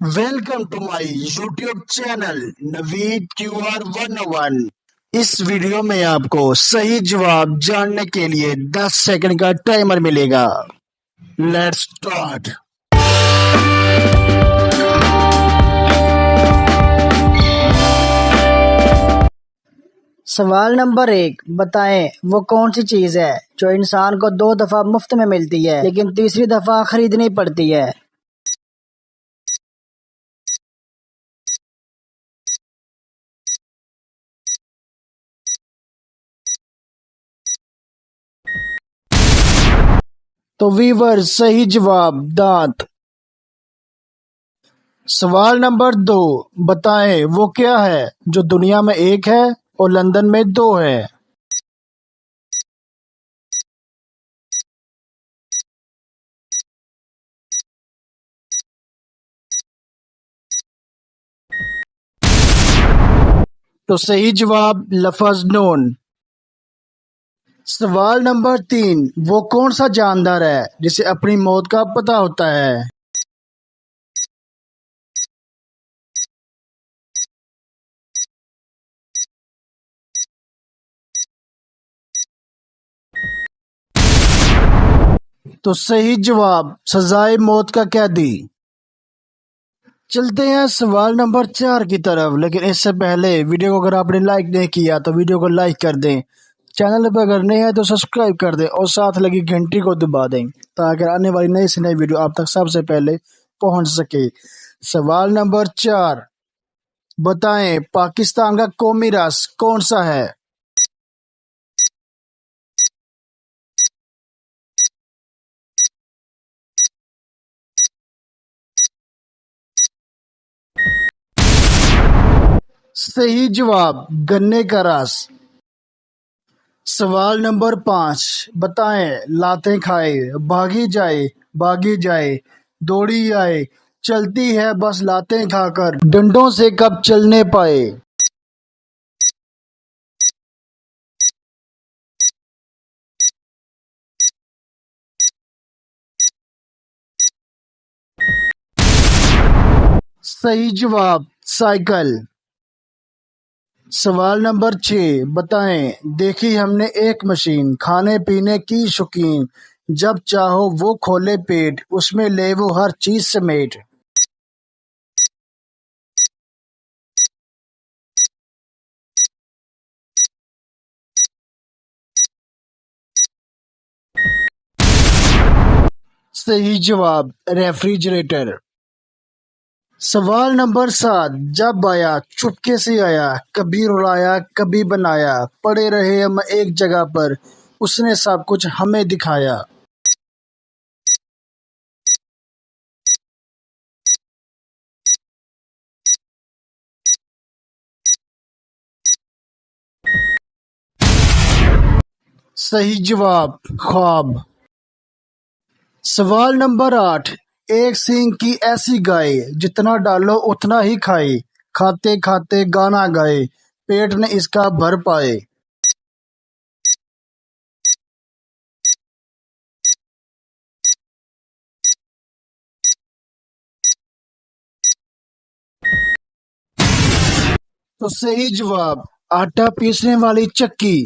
Welcome to my YouTube channel Naveed QR 101। इस video में आपको सही जवाब जानने के लिए 10 सेकंड का टाइमर मिलेगा। Let's start. सवाल नंबर 1, बताएं वो कौन सी चीज है जो इंसान को 2 दफा मुफ्त में मिलती है लेकिन तीसरी दफा खरीदनी पड़ती है। तो वीवर सही जवाब दांत। सवाल नंबर 2, बताएं वो क्या है जो दुनिया में एक है और लंदन में 2 है। तो सही जवाब लफ्ज नून। सवाल नंबर 3, वो कौन सा जानदार है जिसे अपनी मौत का पता होता है। तो सही जवाब सजाए मौत का कैदी। चलते हैं सवाल नंबर 4 की तरफ, लेकिन इससे पहले वीडियो को अगर आपने लाइक नहीं किया तो वीडियो को लाइक कर दें। चैनल पर अगर नए हैं तो सब्सक्राइब कर दें और साथ लगी घंटी को दबा दें ताकि आने वाली नई से नई वीडियो आप तक सबसे पहले पहुंच सके। सवाल नंबर 4, बताएं पाकिस्तान का कौमी राष्ट्र कौन सा है। सही जवाब गन्ने का रस। सवाल नंबर 5, बताएं लातें खाए भागी जाए दौड़ी आए चलती है बस लातें खाकर डंडों से कब चलने पाए। सही जवाब साइकिल। सवाल नंबर 6, बताएं देखी हमने एक मशीन खाने पीने की शौकीन जब चाहो वो खोले पेट उसमें ले वो हर चीज समेट। सही जवाब रेफ्रिजरेटर। सवाल नंबर 7, जब आया चुपके से आया कभी रुलाया कभी बनाया पड़े रहे हम एक जगह पर उसने सब कुछ हमें दिखाया। सही जवाब ख्वाब। सवाल नंबर 8, एक सींग की ऐसी गाय जितना डालो उतना ही खाए खाते खाते गाना गाए पेट ने इसका भर पाए। तो सही जवाब आटा पीसने वाली चक्की।